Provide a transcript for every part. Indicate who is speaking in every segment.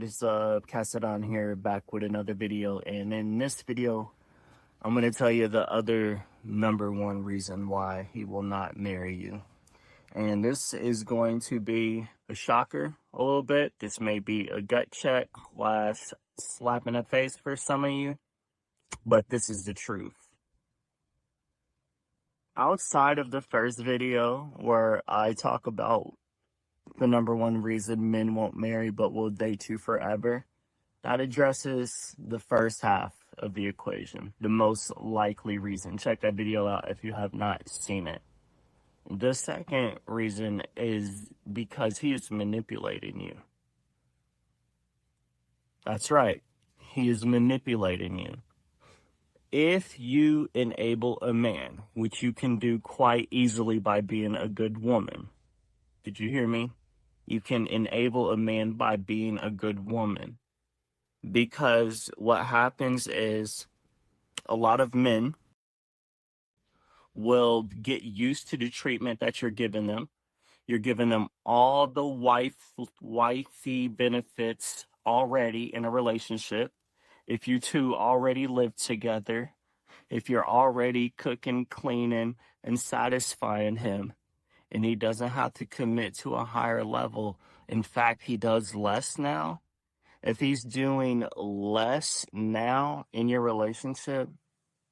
Speaker 1: what is up? Cassadon here, back with another video. And in this video, I'm going to tell you the other number one reason why he will not marry you. And this is going to be a shocker a little bit. This may be a gut check / slap in the face for some of you, but this is the truth. Outside of the first video where I talk about the number one reason men won't marry but will date you forever, that addresses the first half of the equation, the most likely reason. Check that video out if you have not seen it. The second reason is because he is manipulating you. That's right, he is manipulating you. If you enable a man, which you can do quite easily by being a good woman, did you hear me? You can enable a man by being a good woman. Because what happens is a lot of men will get used to the treatment that you're giving them. You're giving them all the wifey benefits already in a relationship. If you two already live together, if you're already cooking, cleaning, and satisfying him, and he doesn't have to commit to a higher level. In fact, he does less now. If he's doing less now in your relationship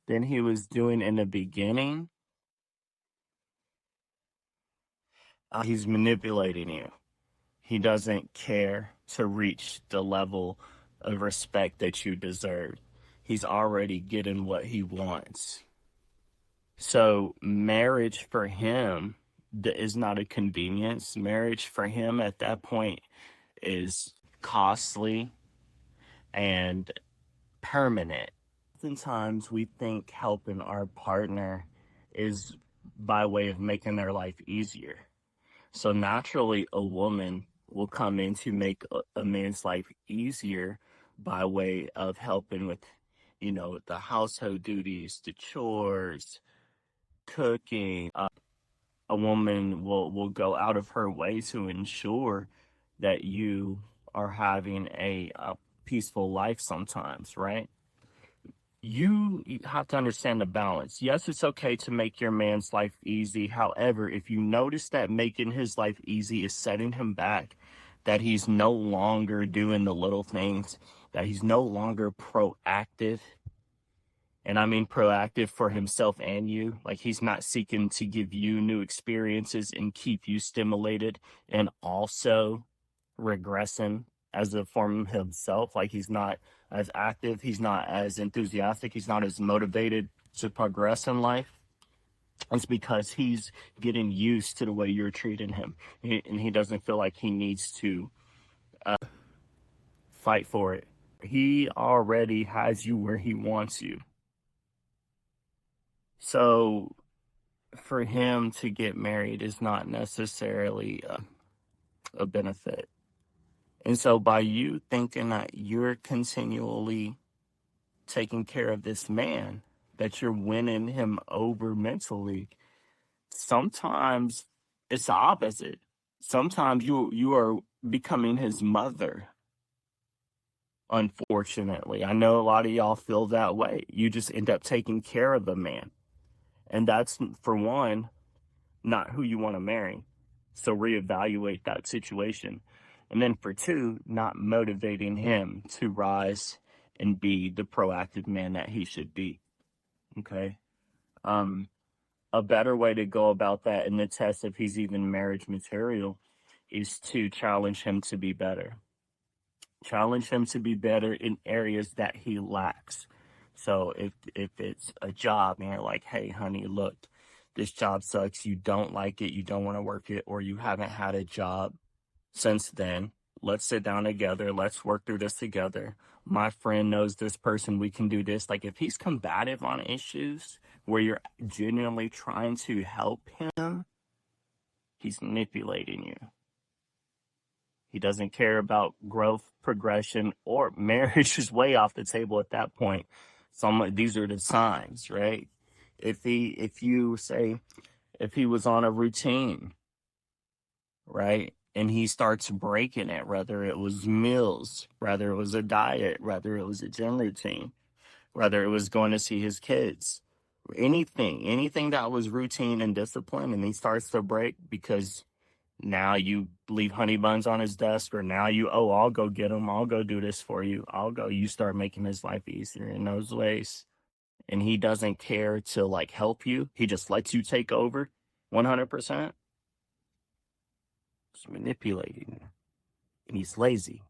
Speaker 1: than he was doing in the beginning, he's manipulating you. He doesn't care to reach the level of respect that you deserve. He's already getting what he wants. So marriage for him is not a convenience. Marriage for him at that point is costly and permanent. Oftentimes we think helping our partner is by way of making their life easier. So naturally a woman will come in to make a man's life easier by way of helping with, the household duties, the chores, cooking. A woman will go out of her way to ensure that you are having a peaceful life sometimes, right? You have to understand the balance. Yes, it's okay to make your man's life easy. However, if you notice that making his life easy is setting him back, that he's no longer doing the little things, that he's no longer proactive, and I mean proactive for himself and you, like he's not seeking to give you new experiences and keep you stimulated and also regressing as a form of himself, like he's not as active, he's not as enthusiastic, he's not as motivated to progress in life. It's because he's getting used to the way you're treating him, and he doesn't feel like he needs to fight for it. He already has you where he wants you. So for him to get married is not necessarily a benefit. And so by you thinking that you're continually taking care of this man, that you're winning him over mentally, sometimes it's the opposite. Sometimes you are becoming his mother. Unfortunately, I know a lot of y'all feel that way. You just end up taking care of the man. And that's, for one, not who you want to marry. So reevaluate that situation. And then for two, not motivating him to rise and be the proactive man that he should be. Okay? A better way to go about that in the test if he's even marriage material is to challenge him to be better. Challenge him to be better in areas that he lacks. So if it's a job and you're like, hey, honey, look, this job sucks. You don't like it. You don't want to work it, or you haven't had a job since then. Let's sit down together. Let's work through this together. My friend knows this person. We can do this. Like if he's combative on issues where you're genuinely trying to help him, he's manipulating you. He doesn't care about growth, progression, or marriage is way off the table at that point. These are the signs, right? If he was on a routine, right? and he starts breaking it, whether it was meals, whether it was a diet, whether it was a gym routine, whether it was going to see his kids, anything that was routine and discipline, and he starts to break because now you leave honey buns on his desk, or now you, oh, I'll go get him, I'll go do this for you, I'll go. You start making his life easier in those ways, and he doesn't care to like help you. He just lets you take over 100%. He's manipulating you, and he's lazy,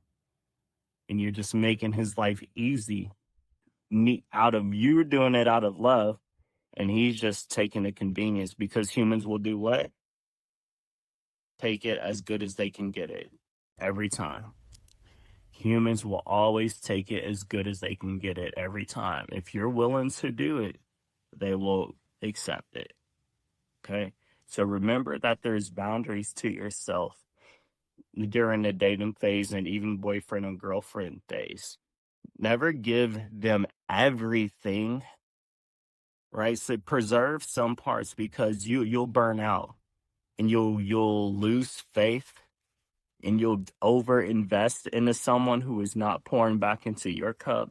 Speaker 1: and you're just making his life easy. Out of you doing it out of love, and he's just taking the convenience, because humans will do what? Take it as good as they can get it every time. Humans will always take it as good as they can get it every time. If you're willing to do it, they will accept it. Okay? So remember that there's boundaries to yourself during the dating phase and even boyfriend and girlfriend days. Never give them everything, right? So preserve some parts, because you'll burn out, and you'll lose faith, and you'll over invest into someone who is not pouring back into your cup,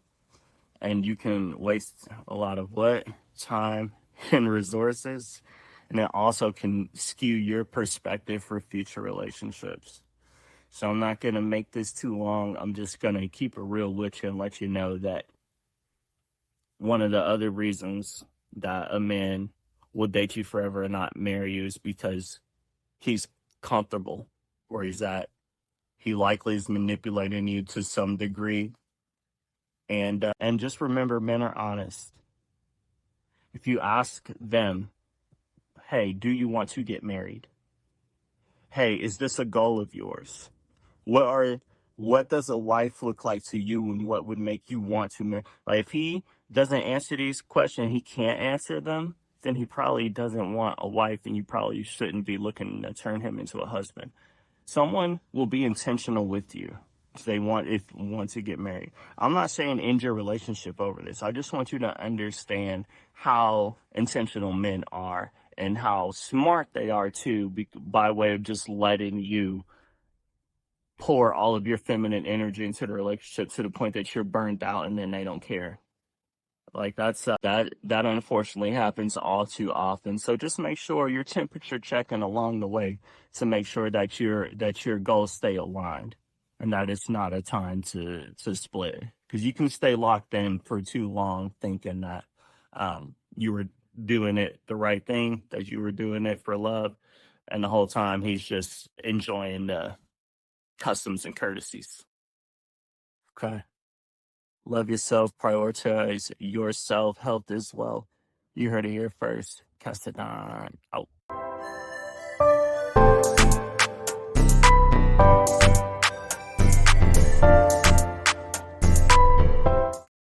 Speaker 1: and you can waste a lot of what? Time and resources. And it also can skew your perspective for future relationships. So I'm not going to make this too long. I'm just going to keep it real with you and let you know that one of the other reasons that a man will date you forever and not marry you is because he's comfortable where he's at. He likely is manipulating you to some degree. And just remember, men are honest. If you ask them, hey, do you want to get married? Hey, is this a goal of yours? What are what does a wife look like to you, and what would make you want to marry? Like, if he doesn't answer these questions, he can't answer them, then he probably doesn't want a wife, and you probably shouldn't be looking to turn him into a husband. Someone will be intentional with you if they want to get married. I'm not saying end your relationship over this. I just want you to understand how intentional men are, and how smart they are too, by way of just letting you pour all of your feminine energy into the relationship to the point that you're burned out, and then they don't care. Like, that unfortunately happens all too often. So just make sure you're temperature checking along the way to make sure that your goals stay aligned, and that it's not a time to split, because you can stay locked in for too long thinking that you were doing it the right thing, that you were doing it for love, and the whole time he's just enjoying the customs and courtesies. Okay. Love yourself, prioritize your self health as well. You heard it here first. Castellan out.